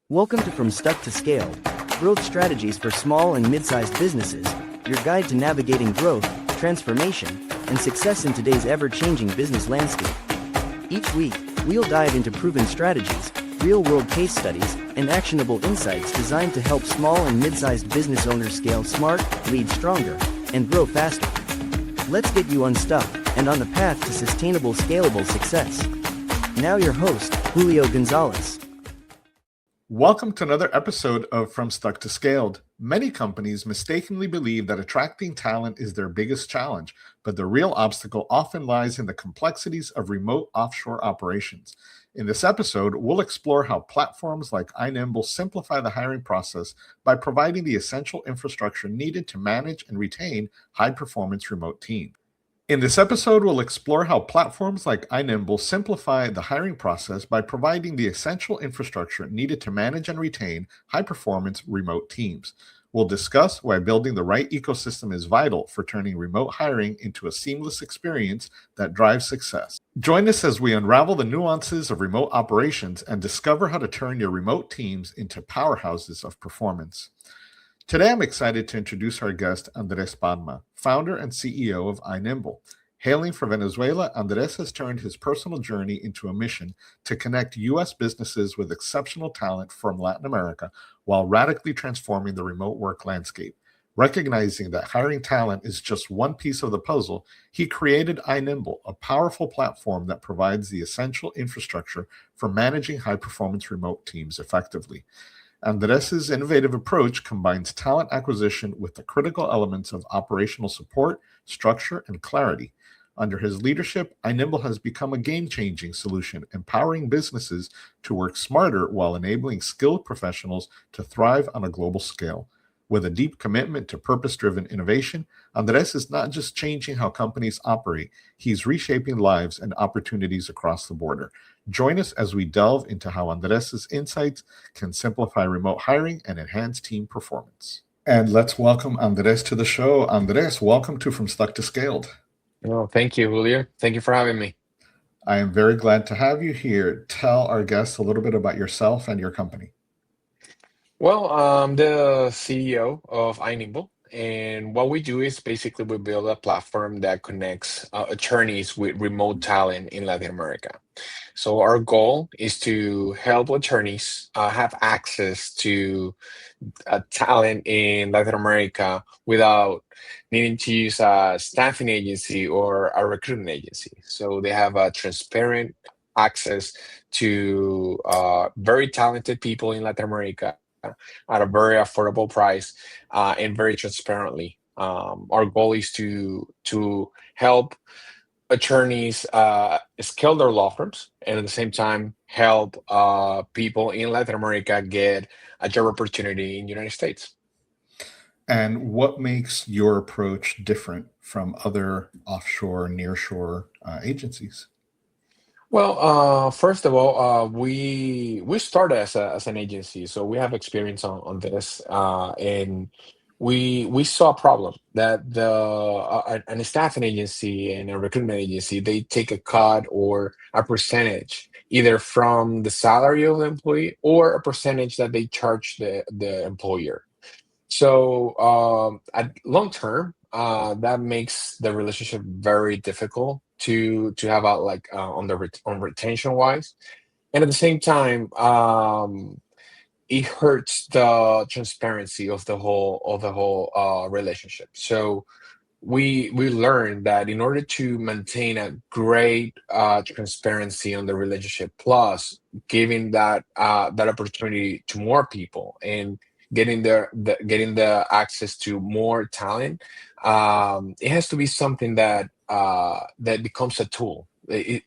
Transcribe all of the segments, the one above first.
Welcome to From Stuck to Scale, growth strategies for small and mid-sized businesses, your guide to navigating growth, transformation, and success in today's ever-changing business landscape. Each week, we'll dive into proven strategies, real-world case studies, and actionable insights designed to help small and mid-sized business owners scale smart, lead stronger, and grow faster. Let's get you unstuck and on the path to sustainable, scalable success. Now your host, Julio Gonzalez. Welcome to another episode of From Stuck to Scaled. Many companies mistakenly believe that attracting talent is their biggest challenge, but the real obstacle often lies in the complexities of remote offshore operations. In this episode, we'll explore how platforms like Inimble simplify the hiring process by providing the essential infrastructure needed to manage and retain high-performance remote teams. In this episode, we'll explore how platforms like Inimble simplify the hiring process by providing the essential infrastructure needed to manage and retain high-performance remote teams. We'll discuss why building the right ecosystem is vital for turning remote hiring into a seamless experience that drives success. Join us as we unravel the nuances of remote operations and discover how to turn your remote teams into powerhouses of performance. Today, I'm excited to introduce our guest, Andres Palma, founder and CEO of Inimble. Hailing from Venezuela, Andres has turned his personal journey into a mission to connect U.S. businesses with exceptional talent from Latin America while radically transforming the remote work landscape. Recognizing that hiring talent is just one piece of the puzzle, he created Inimble, a powerful platform that provides the essential infrastructure for managing high-performance remote teams effectively. Andres' innovative approach combines talent acquisition with the critical elements of operational support, structure, and clarity. Under his leadership, Inimble has become a game-changing solution, empowering businesses to work smarter while enabling skilled professionals to thrive on a global scale. With a deep commitment to purpose-driven innovation, Andres is not just changing how companies operate, he's reshaping lives and opportunities across the border. Join us as we delve into how Andres' insights can simplify remote hiring and enhance team performance. And let's welcome Andres to the show. Andres, welcome to From Stuck to Scaled. Oh, thank you, Julio. Thank you for having me. I am very glad to have you here. Tell our guests a little bit about yourself and your company. Well, I'm the CEO of Inimble, and what we do is basically we build a platform that connects attorneys with remote talent in Latin America. So our goal is to help attorneys have access to talent in Latin America without needing to use a staffing agency or a recruitment agency. So they have a transparent access to very talented people in Latin America at a very affordable price and very transparently. Our goal is to help attorneys scale their law firms and at the same time help people in Latin America get a job opportunity in the United States. And what makes your approach different from other offshore, nearshore agencies? Well, first of all, we started as an agency, so we have experience on this, and we saw a problem that an staffing agency and a recruitment agency they take a cut or a percentage either from the salary of the employee or a percentage that they charge the employer. So at long term, that makes the relationship very difficult to have out like on retention wise, and at the same time, it hurts the transparency of the whole relationship. So we learned that in order to maintain a great transparency on the relationship, plus giving that opportunity to more people and getting the access to more talent, it has to be something that becomes a tool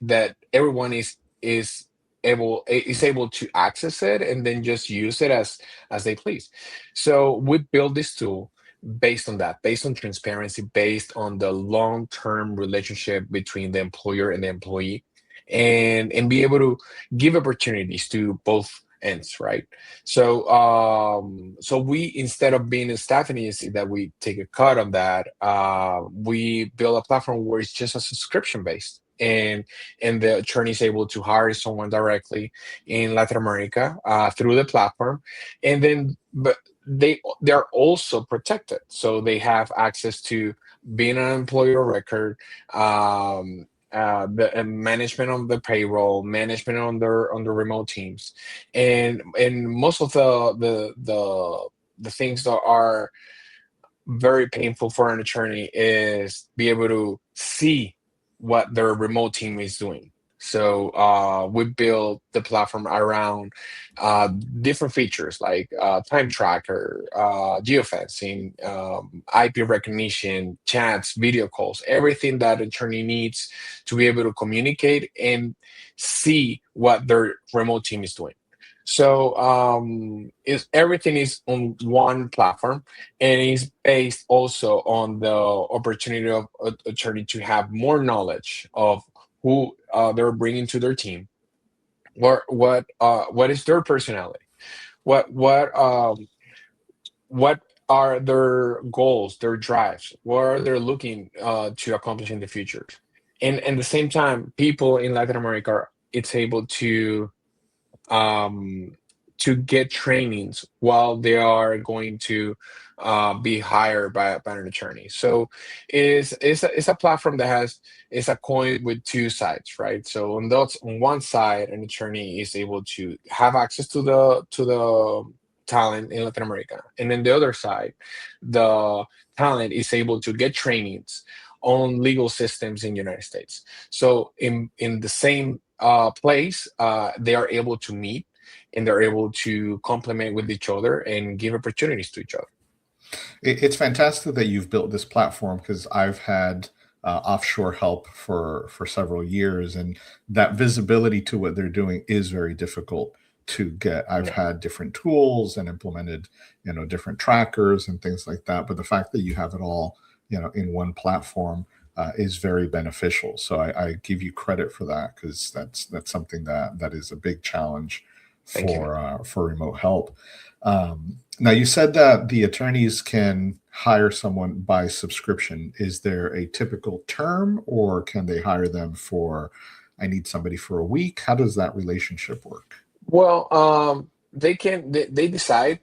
that everyone is able to access it and then just use it as they please. So we build this tool based on that, based on transparency, based on the long-term relationship between the employer and the employee, and be able to give opportunities to both ends, right? So we, instead of being a staffing agency that we take a cut on that, we build a platform where it's just a subscription based. and the attorney is able to hire someone directly in Latin America through the platform, and then but they're also protected, so they have access to being an employer record, the management of the payroll, management on the remote teams, and most of the things that are very painful for an attorney is be able to see what their remote team is doing. So we build the platform around different features like time tracker, geofencing, IP recognition, chats, video calls, everything that attorney needs to be able to communicate and see what their remote team is doing. So is everything is on one platform, and is based also on the opportunity of attorney to have more knowledge of who they're bringing to their team, what is their personality, what what um, what are their goals, their drives, what are they looking to accomplish in the future, and at the same time, people in Latin America, it's able um, to get trainings while they are going to be hired by an attorney. So it's a platform that has it's a coin with two sides, right? So on one side, an attorney is able to have access to the talent in Latin America, and then the other side, the talent is able to get trainings on legal systems in the United States. So in the same place, they are able to meet and they're able to complement with each other and give opportunities to each other. It's fantastic that you've built this platform because I've had offshore help for several years, and that visibility to what they're doing is very difficult to get. I've Yeah, had different tools and implemented, different trackers and things like that. But the fact that you have it all, in one platform is very beneficial. So I give you credit for that because that's something that is a big challenge thank you. for remote help. Now, you said that the attorneys can hire someone by subscription. Is there a typical term, or can they hire them for, I need somebody for a week? How does that relationship work? Well, they decide.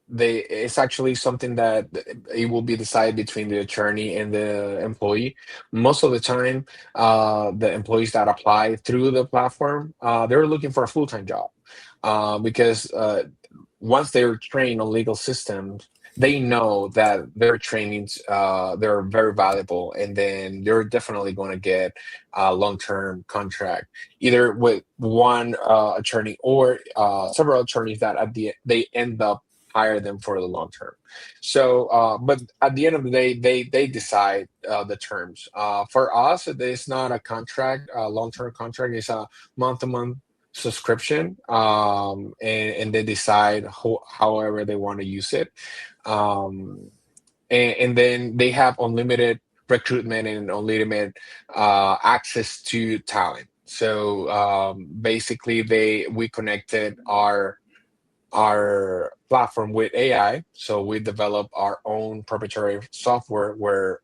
They it's actually something that it will be decided between the attorney and the employee. Most of the time, the employees that apply through the platform, they're looking for a full-time job, because once they're trained on legal systems, they know that their trainings they're very valuable, and then they're definitely going to get a long-term contract either with one attorney or several attorneys that they end up hire them for the long term. So, but at the end of the day, they decide the terms. For us, it's not a contract, a long-term contract. It's a month-to-month subscription, and they decide however they want to use it, um, and then they have unlimited recruitment and unlimited access to talent. So basically, they we connected our platform with AI. So we develop our own proprietary software where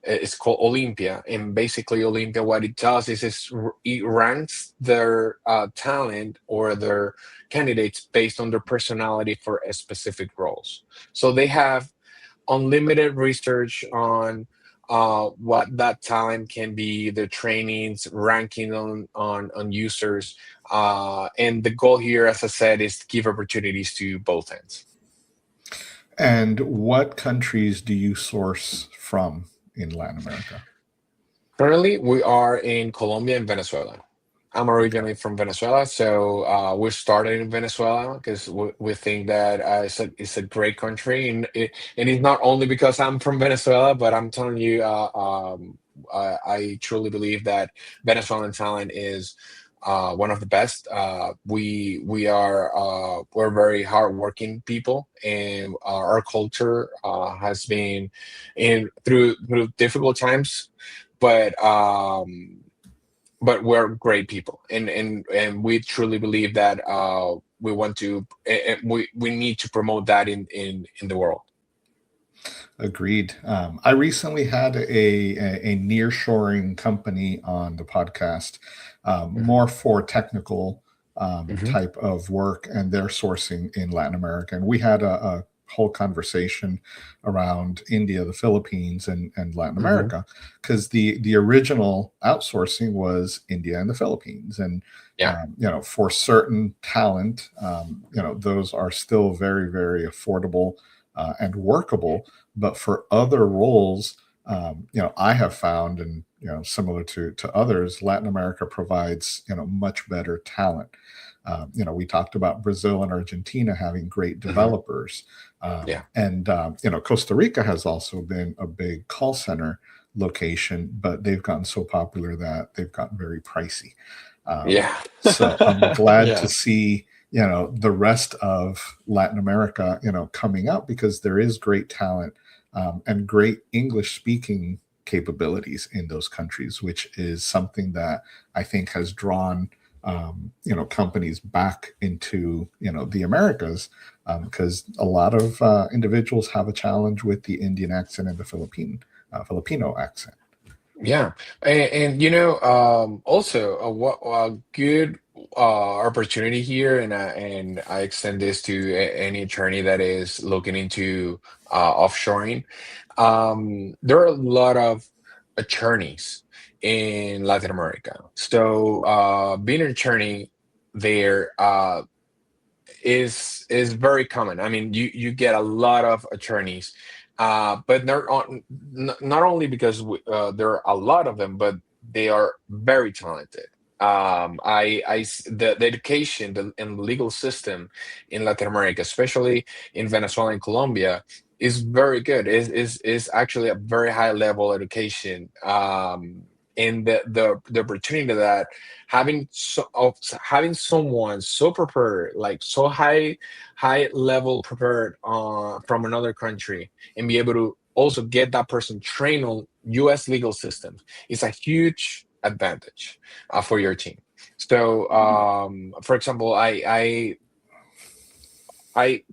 it's called Olympia. And basically, Olympia, what it does it ranks their talent or their candidates based on their personality for a specific roles. So they have unlimited research on what that talent can be, the trainings, ranking on users, and the goal here, as I said, is to give opportunities to both ends. And what countries do you source from in Latin America? Currently, we are in Colombia and Venezuela. I'm Okay. originally from Venezuela, so we started in Venezuela because we think that it's a great country, and it's not only because I'm from Venezuela, but I'm telling you, I truly believe that Venezuelan talent is one of the best. We're very hardworking people, and our culture has been in through difficult times, but we're great people, and we truly believe that we want to we need to promote that in the world. Agreed. I recently had a nearshoring company on the podcast, Hmm. more for technical Hmm. type of work, and they're sourcing in Latin America. And we had a whole conversation around India, the Philippines, and Latin Hmm. America, because the original outsourcing was India and the Philippines, and Yeah. for certain talent, those are still very, very affordable and workable, but for other roles, I have found, and similar to others, Latin America provides much better talent. We talked about Brazil and Argentina having great Hmm. developers, Yeah. and Costa Rica has also been a big call center location, but they've gotten so popular that they've gotten very pricey. Um, Yeah. so I'm glad to Yeah. see the rest of Latin America coming up, because there is great talent and great English speaking capabilities in those countries, which is something that I think has drawn companies back into the Americas, because a lot of individuals have a challenge with the Indian accent and the Filipino accent. Yeah, and also what a good opportunity here, and I extend this to any attorney that is looking into offshoring. There are a lot of attorneys in Latin America, so being an attorney there is very common. I mean, you get a lot of attorneys, but not only because there are a lot of them, but they are very talented. The education and the legal system in Latin America, especially in Venezuela and Colombia, is very good. Is actually a very high level education. And the opportunity that having someone so prepared, like so high level prepared from another country, and be able to also get that person trained on US legal systems is a huge advantage for your team. So for example, I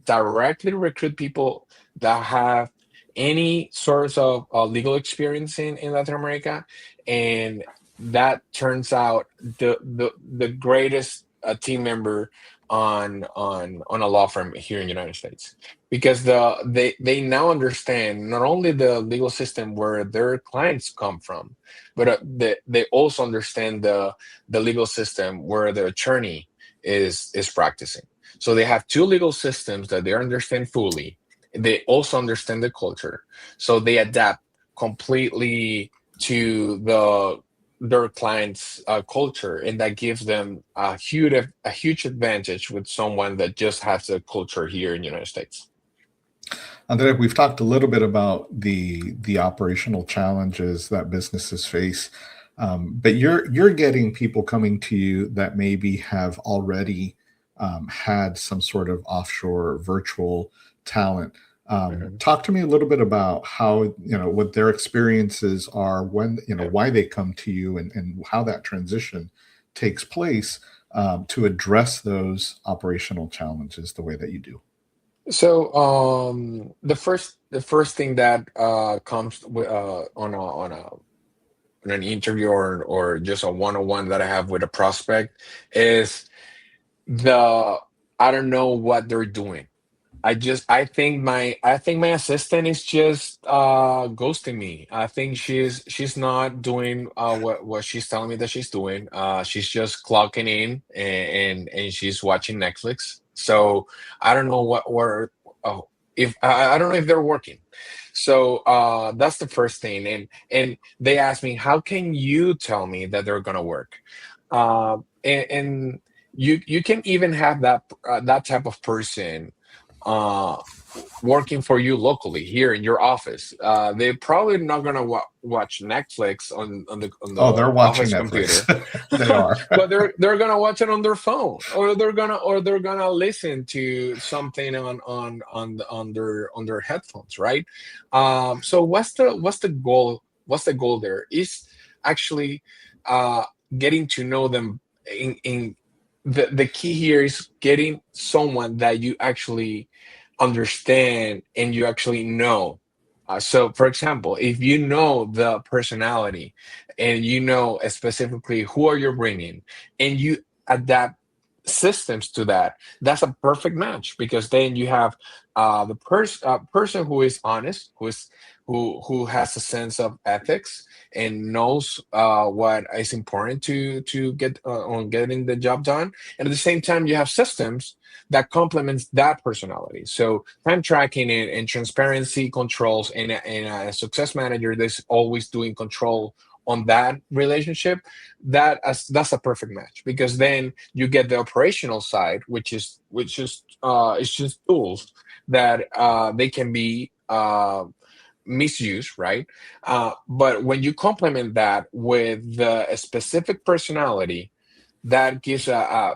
directly recruit people that have any sorts of legal experience in Latin America, and that turns out the greatest team member on a law firm here in the United States, because they now understand not only the legal system where their clients come from, but they also understand the legal system where the attorney is practicing. So they have two legal systems that they understand fully. They also understand the culture. So they adapt completely to their clients' culture, and that gives them a huge advantage with someone that just has a culture here in the United States. Andre, we've talked a little bit about the operational challenges that businesses face, but you're getting people coming to you that maybe have already had some sort of offshore virtual talent. Mhm. Talk to me a little bit about how what their experiences are, when Yeah. why they come to you, and how that transition takes place to address those operational challenges the way that you do. So the first thing that comes on an interview, or just a one-on-one that I have with a prospect, is the I don't know what they're doing. I think my assistant is just ghosting me. I think she's not doing what she's telling me that she's doing. She's just clocking in, and she's watching Netflix. So I don't know oh, if I don't know if they're working. So that's the first thing. And they asked me, how can you tell me that they're gonna work? And you can even have that type of person uh working for you locally here in your office. They're probably not gonna watch Netflix on the Oh, they're watching office Netflix. computer, They are. but they're gonna watch it on their phone, or they're gonna listen to something on their headphones, right? So what's the goal? What's the goal there? Is actually uh getting to know them. In the key here is getting someone that you actually understand and you actually know. So, for example, if you know the personality and you know specifically who are you bringing, and you adapt systems to that, that's a perfect match because then you have person who is honest, who has a sense of ethics and knows what is important to get on getting the job done, and at the same time you have systems that complements that personality. So time tracking and transparency controls and a success manager that's always doing control on that relationship, that's a perfect match because then you get the operational side, which is it's just tools that they can be misused, right? But when you complement that with the specific personality, that gives a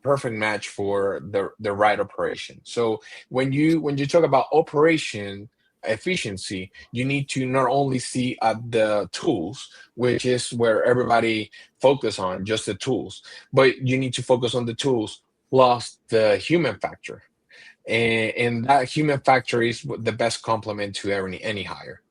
perfect match for the right operation. So when you talk about operation efficiency, you need to not only see at the tools, which is where everybody focus on just the tools, but you need to focus on the tools plus the human factor, and that human factor is the best complement to any hire.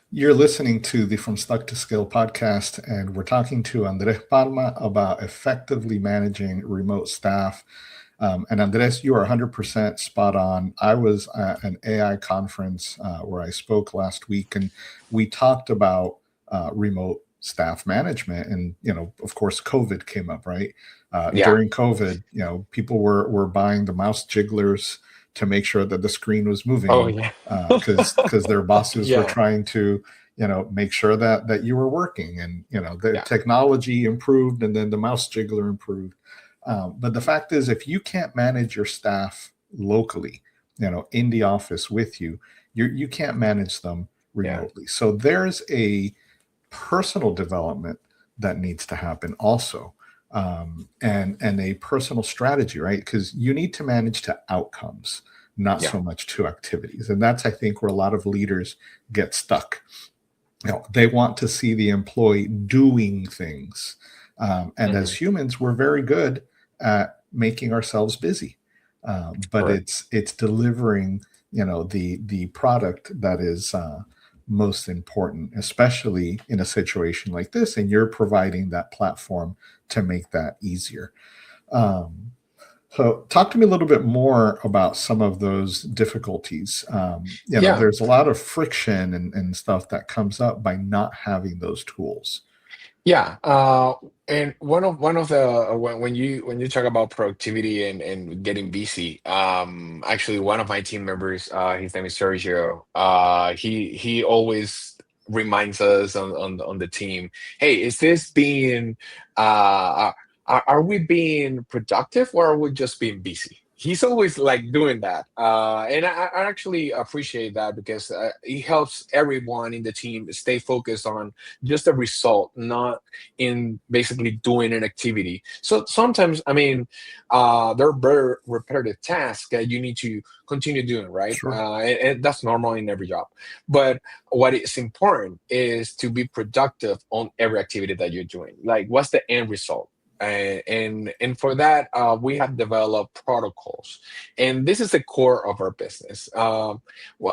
You're listening to the From Stuck to Scale podcast, and we're talking to Andres Palma about effectively managing remote staff. And Andres, you are 100% spot on. I was at an AI conference where I spoke last week, and we talked about remote staff management. And, of course, COVID came up, right? Yeah. During COVID, people were buying the mouse jigglers to make sure that the screen was Oh moving yeah. because their bosses were Yeah. trying to make sure that you were working, and the Yeah. technology improved and then the mouse jiggler improved. But the fact is, if you can't manage your staff locally, in the office with you can't manage them Yeah. remotely. So there's a personal development that needs to happen also, and a personal strategy, right? Because you need to manage to outcomes, not Yeah. so much to activities, and that's, I think, where a lot of leaders get stuck. They want to see the employee doing things, and Hmm. as humans, we're very good at making ourselves busy, but Correct. it's delivering, the product that is most important, especially in a situation like this, and you're providing that platform to make that easier. Um, so, talk to me a little bit more about some of those difficulties. Yeah. There's a lot of friction and stuff that comes up by not having those tools. Yeah, and one of the when you talk about productivity and getting busy, actually one of my team members, his name is Sergio. He always reminds us on the team, hey, is this being are we being productive or are we just being busy? He's always like doing that, and I actually appreciate that because it helps everyone in the team stay focused on just a result, not in basically doing an activity. So sometimes, I mean, there are very repetitive tasks that you need to continue doing, right? Sure. And that's normal in every job. But what is important is to be productive on every activity that you're doing. Like, what's the end result? And for that, we have developed protocols, and this is the core of our business. Well,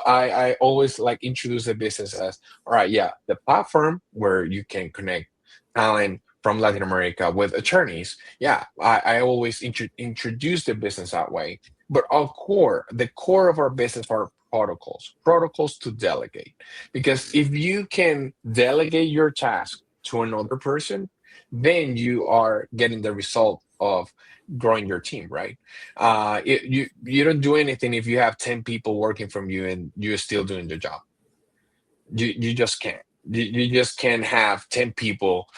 I always like introduce the business as, all right, yeah, the platform where you can connect talent from Latin America with attorneys. Yeah, I always introduce the business that way. But the core of our business are protocols to delegate. Because if you can delegate your task to another person, then you are getting the result of growing your team, right? You don't do anything if you have 10 people working from you and you're still doing the job. You just can't. You just can't have 10 people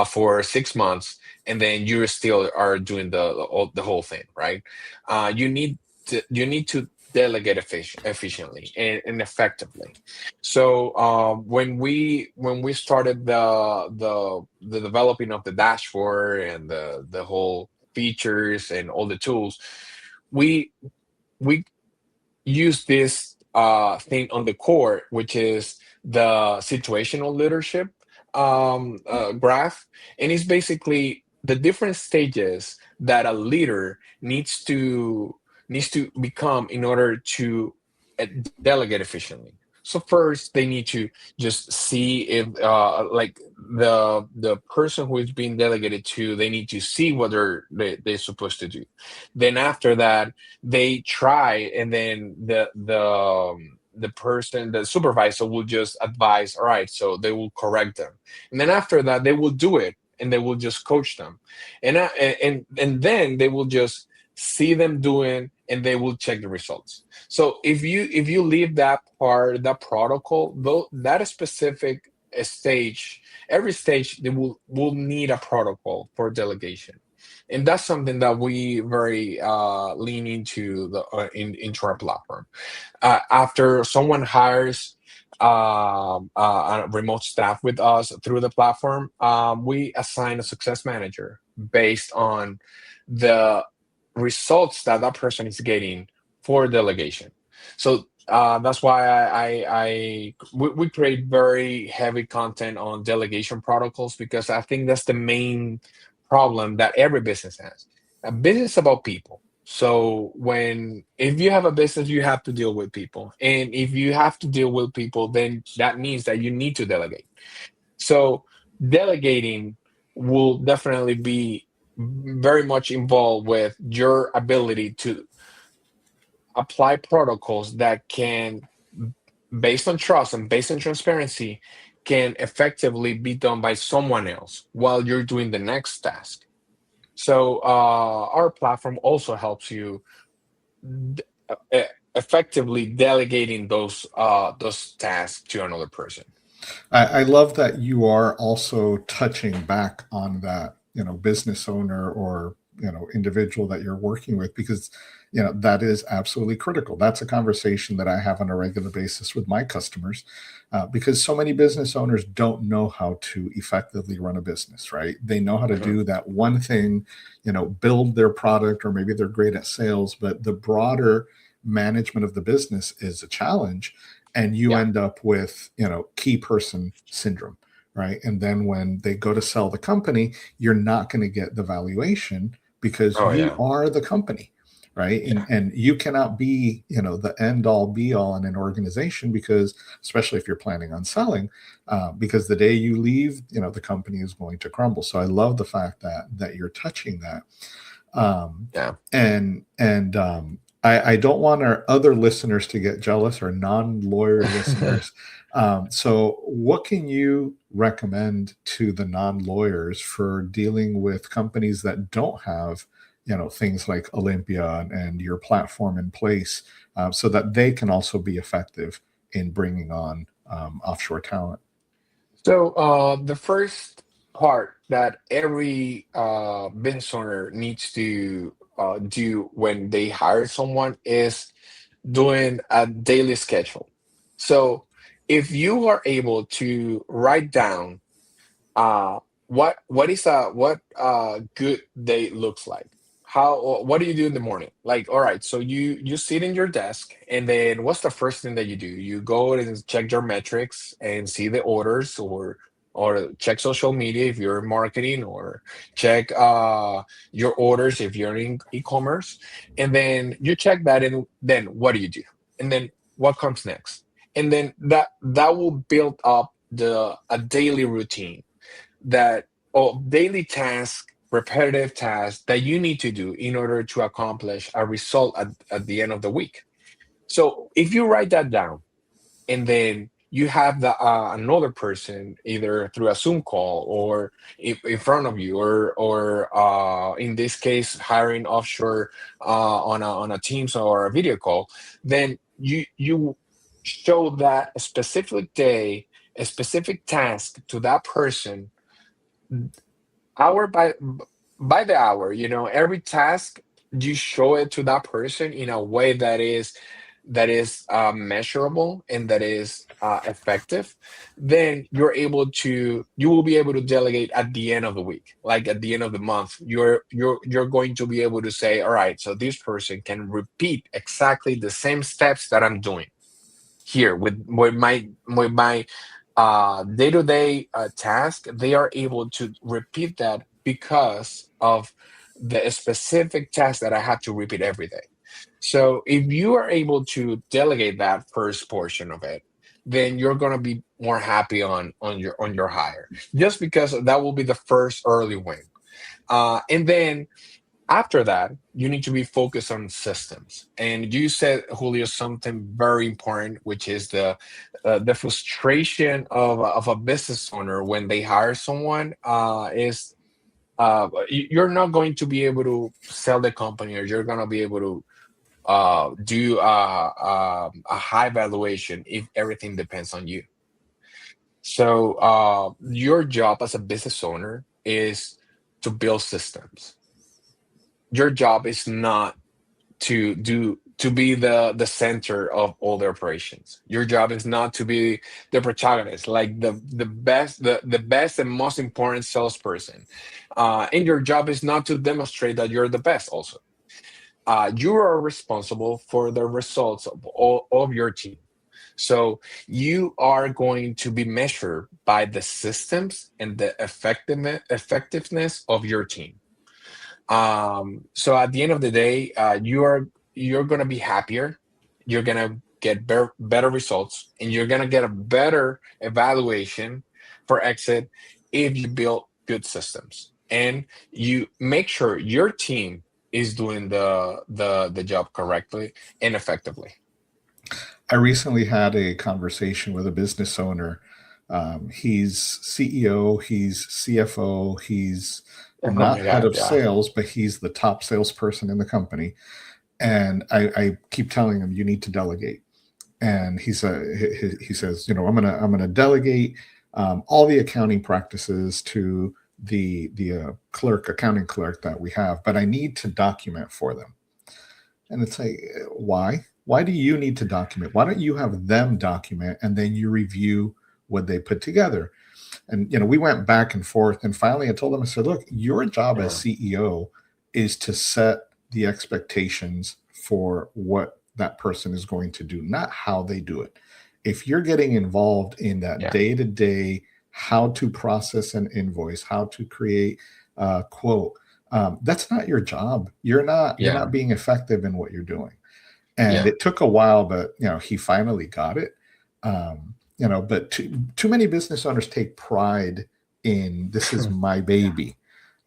for 6 months and then you still are doing the whole thing, right? You need to delegate efficiently and effectively. So when we started the developing of the dashboard and the whole features and all the tools, we we use this thing on the core, which is the situational leadership graph, and it's basically the different stages that a leader needs to become in order to delegate efficiently. So first, they need to just see if, like the person who is being delegated to, they need to see what they're supposed to do. Then after that, they try, and then the person, the supervisor, will just advise. All right, so they will correct them, and then after that, they will do it, and they will just coach them, and then they will just see them doing, and they will check the results. So if you leave that part, that protocol, though, that specific stage, every stage they will need a protocol for delegation, and that's something that we very lean into into our platform. After someone hires a remote staff with us through the platform, we assign a success manager based on the results that that person is getting for delegation. So that's why we create very heavy content on delegation protocols, because I think that's the main problem that every business has. A business is about people. So when if you have a business, you have to deal with people, and if you have to deal with people, then that means that you need to delegate. So delegating will definitely be very much involved with your ability to apply protocols that can, based on trust and based on transparency, can effectively be done by someone else while you're doing the next task. So our platform also helps you d- effectively delegating those tasks to another person. I love that you are also touching back on that, business owner or, individual that you're working with, because, that is absolutely critical. That's a conversation that I have on a regular basis with my customers, because so many business owners don't know how to effectively run a business, right? They know how to Mhm. do that one thing, build their product, or maybe they're great at sales, but the broader management of the business is a challenge, and you Yeah. end up with key person syndrome, right? And then when they go to sell the company, you're not going to get the valuation because Oh you yeah. are the company, right? Yeah. And you cannot be the end all be all in an organization, because especially if you're planning on selling, because the day you leave, the company is going to crumble. So I love the fact that you're touching that, um, Yeah. and I don't want our other listeners to get jealous, or non-lawyer listeners. So, what can you recommend to the non-lawyers for dealing with companies that don't have, things like Olympia and your platform in place, so that they can also be effective in bringing on offshore talent? So the first part that every business owner needs to do when they hire someone is doing a daily schedule. So if you are able to write down what good day looks like, how what do you do in the morning? Like, all right, so you sit in your desk, and then what's the first thing that you do? You go and check your metrics and see the orders, or check social media if you're in marketing, or check your orders if you're in e-commerce, and then you check that, and then what do you do? And then what comes next? And then that will build up the a daily routine, that or daily task, repetitive tasks that you need to do in order to accomplish a result at the end of the week. So if you write that down, and then you have the another person either through a Zoom call, or in front of you, or in this case hiring offshore on a Teams or a video call, then you show that a specific day, a specific task to that person, hour by the hour, every task, you show it to that person in a way that is measurable and that is effective. Then you will be able to delegate at the end of the week, like at the end of the month. You're going to be able to say, all right, so this person can repeat exactly the same steps that I'm doing here with my day-to-day task. They are able to repeat that because of the specific task that I have to repeat every day. So if you are able to delegate that first portion of it, then you're gonna be more happy on your hire, just because that will be the first early win. And then after that, you need to be focused on systems. And you said, Julio, something very important, which is the frustration of a business owner when they hire someone, is you're not going to be able to sell the company, or you're going to be able to do a high valuation if everything depends on you. So your job as a business owner is to build systems. Your job is not to be the center of all the operations. Your job is not to be the protagonist, like the best and most important salesperson. And your job is not to demonstrate that you're the best. Also, you are responsible for the results of all of your team. So you are going to be measured by the systems and the effectiveness of your team. So at the end of the day, you're gonna be happier. You're gonna get better results, and you're gonna get a better evaluation for exit if you build good systems and you make sure your team is doing the job correctly and effectively. I recently had a conversation with a business owner. He's CEO, he's CFO, he's Oh not my head God, of yeah. sales, but he's the top salesperson in the company. And I keep telling him, you need to delegate. And he says, I'm gonna delegate all the accounting practices to the accounting clerk that we have, but I need to document for them. And it's like, why? Why do you need to document? Why don't you have them document and then you review what they put together? And we went back and forth, and finally I told him, I said, look, your job as Yeah. CEO is to set the expectations for what that person is going to do, not how they do it. If you're getting involved in that Yeah. day to day, how to process an invoice, how to create a quote, that's not your job. You're not Yeah. being effective in what you're doing. And Yeah. it took a while, but he finally got it. But too many business owners take pride in, this is my baby,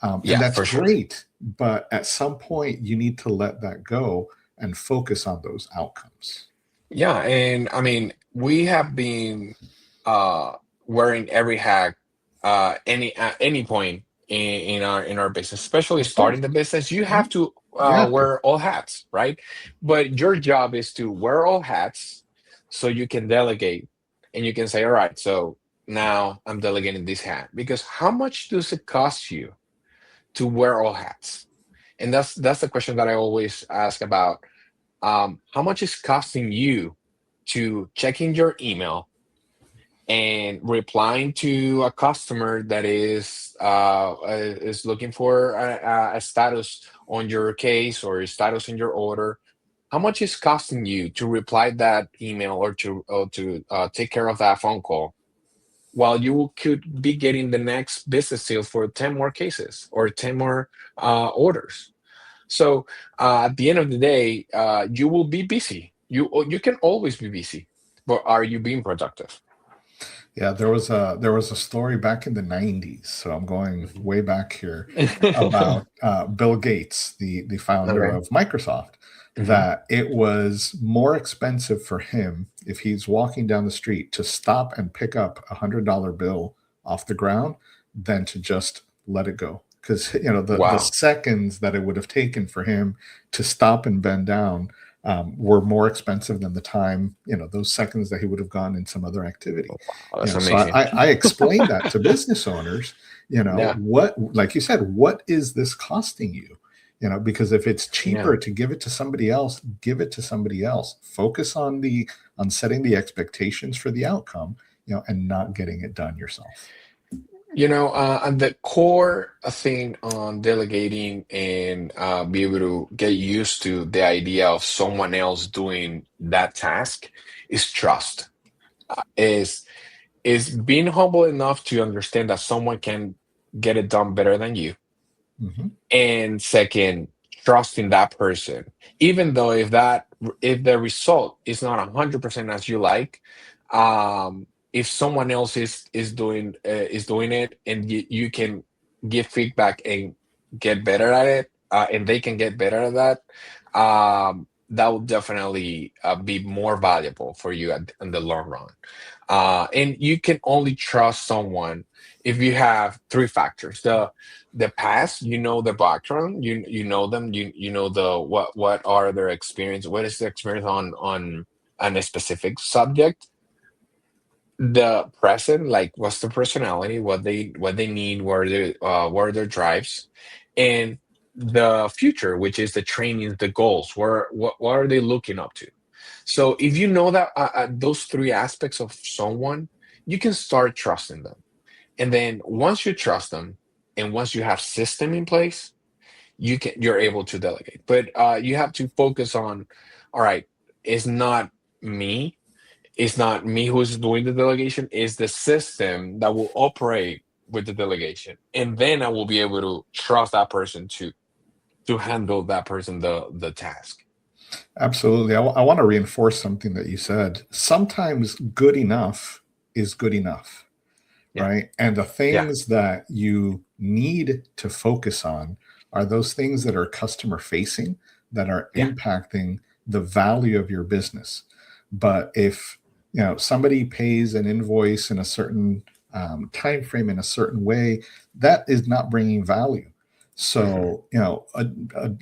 and Yeah, that's for sure. great. But at some point, you need to let that go and focus on those outcomes. Yeah, and I mean, we have been uh wearing every hat any at any point in our business, especially Of course, starting the business. You have mhm, to you have to. wear all hats, right? But your job is to wear all hats so you can delegate, and you can say, all right, so now I'm delegating this hat, because how much does it cost you to wear all hats? And that's the question that I always ask about, how much is costing you to checking your email and replying to a customer that is looking for a status on your case or a status in your order? How much is costing you to reply that email, or to take care of that phone call, while you could be getting the next business deal for 10 more cases or 10 more orders? So at the end of the day, you will be busy. You can always be busy, but are you being productive? Yeah, there was a story back in the '90s, so I'm going Mhm. way back here, about Bill Gates, the founder Okay. of Microsoft, Hmm. that it was more expensive for him, if he's walking down the street, to stop and pick up $100 bill off the ground than to just let it go. Because the Wow. seconds that it would have taken for him to stop and bend down were more expensive than the time, those seconds that he would have gone in some other activity. Wow, that's So amazing. I explained that to business owners. Yeah. What, like you said, what is this costing you? Because if it's Yeah. cheaper to give it to somebody else, give it to somebody else. Focus on setting the expectations for the outcome, and not getting it done yourself. And the core thing on delegating and be able to get used to the idea of someone else doing that task is trust. Is being humble enough to understand that someone can get it done better than you. Hmm. And second, trusting that person, even though if the result is not 100% as you like, If someone else is doing it, and you can give feedback and get better at it, and they can get better at that, that will definitely be more valuable for you in the long run. And you can only trust someone if you have three factors: the past, you know, the background, you know them, you know the what are their experience, what is the experience on a specific subject. The present, like what's the personality, what they need, what are their drives, and the future, which is the training, the goals, where what are they looking up to. So if you know that those three aspects of someone, you can start trusting them. And then once you trust them, and once you have system in place, you're able to delegate. But you have to focus on, all right, it's not me, it's not me who's doing the delegation, it's the system that will operate with the delegation. And then I will be able to trust that person to handle that person the task. Absolutely. I want to reinforce something that you said. Sometimes good enough is good enough, Yeah. right? And the Yeah. things that you need to focus on are those things that are customer facing, that are Yeah. impacting the value of your business. But if somebody pays an invoice in a certain time frame in a certain way, that is not bringing value. Hmm. So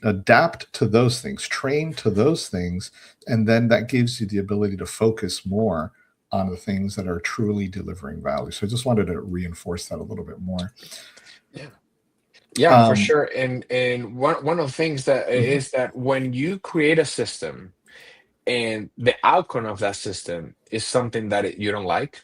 adapt to those things, train to those things, and then that gives you the ability to focus more on the things that are truly delivering value. So I just wanted to reinforce that a little bit more. Yeah. Yeah, for Um, sure. And one of the things that mhm. is that when you create a system and the outcome of that system is something that you don't like,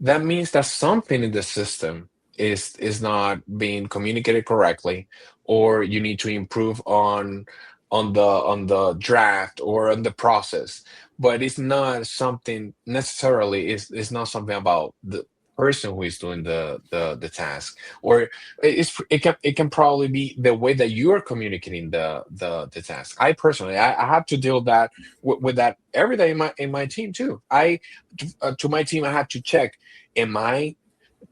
that means that something in the system is not being communicated correctly, or you need to improve on the draft or on the process. But it's not something necessarily, it's not something about the person who is doing the task, or it can probably be the way that you are communicating the task. I personally, I have to deal that with that every day in my team too. To my team, I have to check, am I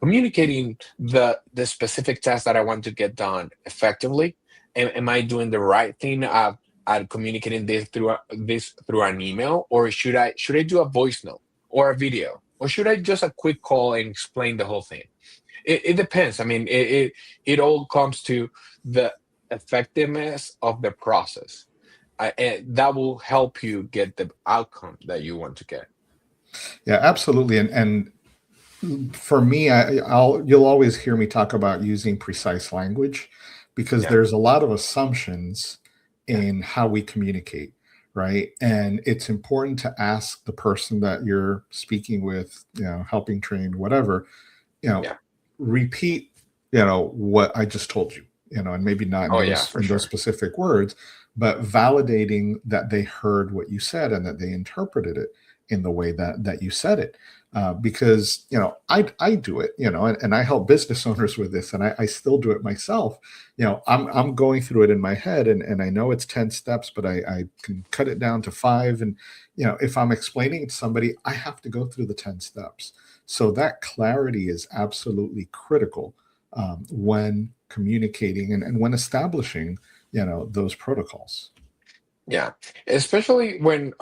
communicating the specific task that I want to get done effectively? Am I doing the right thing at communicating this through an email, or should I do a voice note or a video, or should I just a quick call and explain the whole thing? It depends. I mean, it all comes to the effectiveness of the process, and that will help you get the outcome that you want to get. Yeah, absolutely. And for me, you'll always hear me talk about using precise language because Yeah, there's a lot of assumptions yeah, in how we communicate, right? And it's important to ask the person that you're speaking with, helping train, whatever, you know, yeah. repeat, what I just told you, and maybe not in Oh yeah, those for in those sure. specific words, but validating that they heard what you said and that they interpreted it in the way that you said it. Because I do it, and I help business owners with this, and I still do it myself. I'm going through it in my head, and I know it's 10 steps, but I can cut it down to five. And if I'm explaining it to somebody, I have to go through the 10 steps. So that clarity is absolutely critical when communicating and when establishing those protocols. Yeah, especially when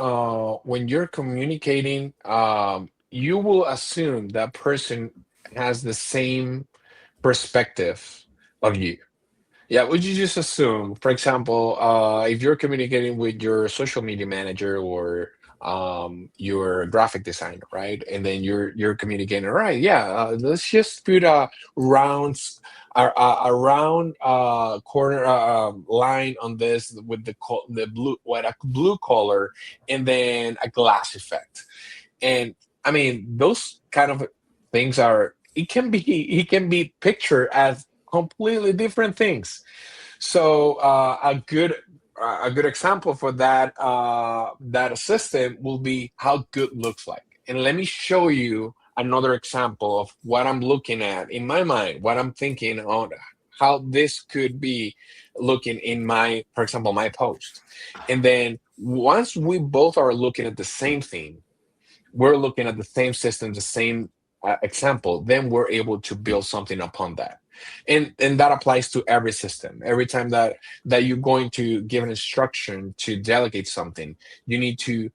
you're communicating, you will assume that person has the same perspective of you. Yeah, would you just assume, for example, if you're communicating with your social media manager or your graphic designer, right? And then you're communicating, all right, yeah, let's just put a round corner line on this with the blue, what, a blue color, and then a glass effect. And I mean, those kind of things are, it can be pictured as completely different things. So a good example for that assistant will be how good looks like. And let me show you another example of what I'm looking at in my mind, what I'm thinking on how this could be looking in my, for example, my post. And then once we both are looking at the same thing, we're looking at the same system, the same example, then we're able to build something upon that. And that applies to every system. Every time that you're going to give an instruction to delegate something, you need to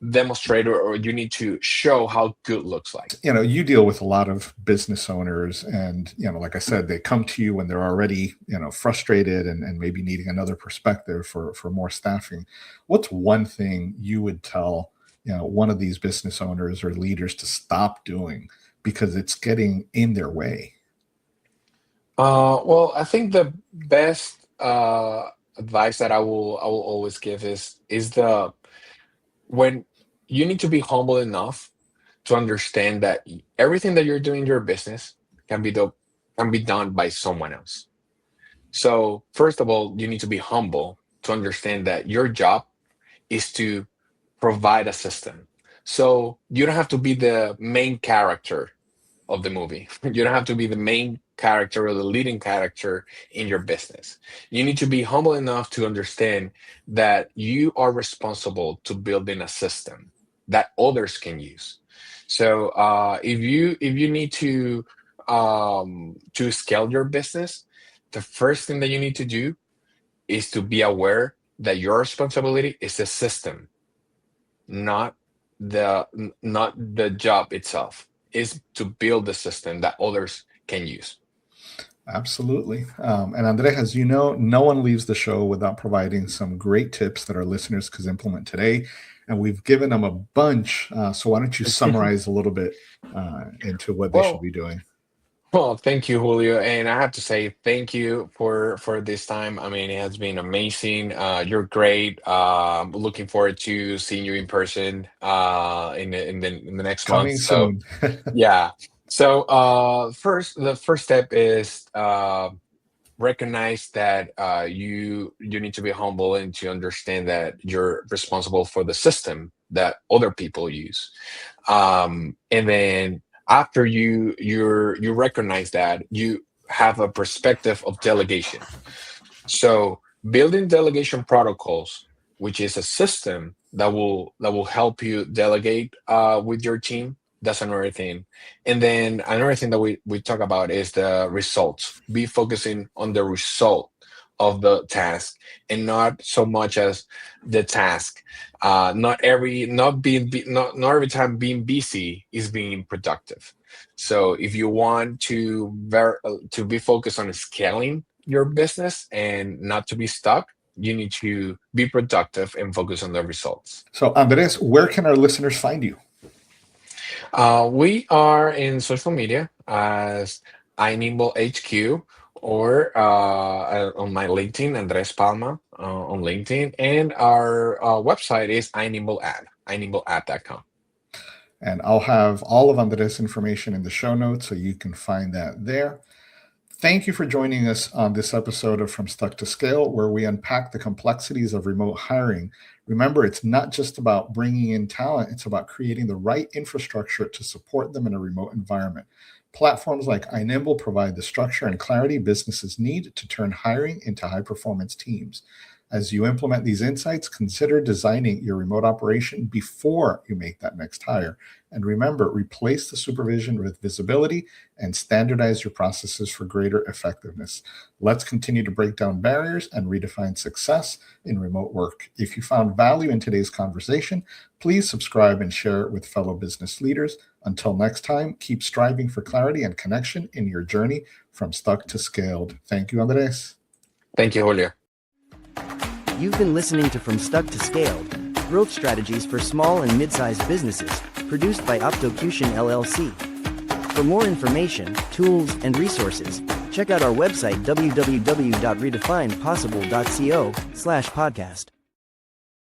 demonstrate, or you need to show how good looks like. You deal with a lot of business owners, and like I said, they come to you when they're already frustrated and maybe needing another perspective for more staffing. What's one thing you would tell one of these business owners or leaders to stop doing because it's getting in their way? Well, I think the best advice that I will always give is the when you need to be humble enough to understand that everything that you're doing in your business can be done by someone else. So first of all, you need to be humble to understand that your job is to provide a system. So you don't have to be the main character of the movie. You don't have to be the main character or the leading character in your business. You need to be humble enough to understand that you are responsible to building a system that others can use. So if you need to scale your business, the first thing that you need to do is to be aware that your responsibility is the system, not the job itself. Is to build the system that others can use. Absolutely. And Andre, as you know, no one leaves the show without providing some great tips that our listeners could implement today. And we've given them a bunch. So why don't you summarize a little bit into what they should be doing? Well, thank you, Julio. And I have to say thank you for this time. I mean, it has been amazing. You're great. Looking forward to seeing you in person in the next month. Coming soon. Yeah. So the first step is recognize that you need to be humble and to understand that you're responsible for the system that other people use. And then after you recognize that, you have a perspective of delegation. So building delegation protocols, which is a system that will help you delegate with your team. That's another thing. And then another thing that we talk about is the results. Be focusing on the result of the task and not so much as the task. Not every time being busy is being productive. So if you want to be focused on scaling your business and not to be stuck, you need to be productive and focus on the results. So Andres, where can our listeners find you? We are in social media as Inimble HQ, or on my LinkedIn, Andres Palma on LinkedIn, and our website is inimbleapp.com. And I'll have all of Andres' information in the show notes, so you can find that there. Thank you for joining us on this episode of From Stuck to Scale, where we unpack the complexities of remote hiring. Remember, it's not just about bringing in talent, it's about creating the right infrastructure to support them in a remote environment. Platforms like Inimble provide the structure and clarity businesses need to turn hiring into high-performance teams. As you implement these insights, consider designing your remote operation before you make that next hire. And remember, replace the supervision with visibility and standardize your processes for greater effectiveness. Let's continue to break down barriers and redefine success in remote work. If you found value in today's conversation, please subscribe and share it with fellow business leaders. Until next time, keep striving for clarity and connection in your journey from stuck to scaled. Thank you, Andres. Thank you, Julio. You've been listening to From Stuck to Scaled, growth strategies for small and mid-sized businesses, produced by Optocution LLC. For more information, tools, and resources, check out our website www.redefinepossible.co/podcast.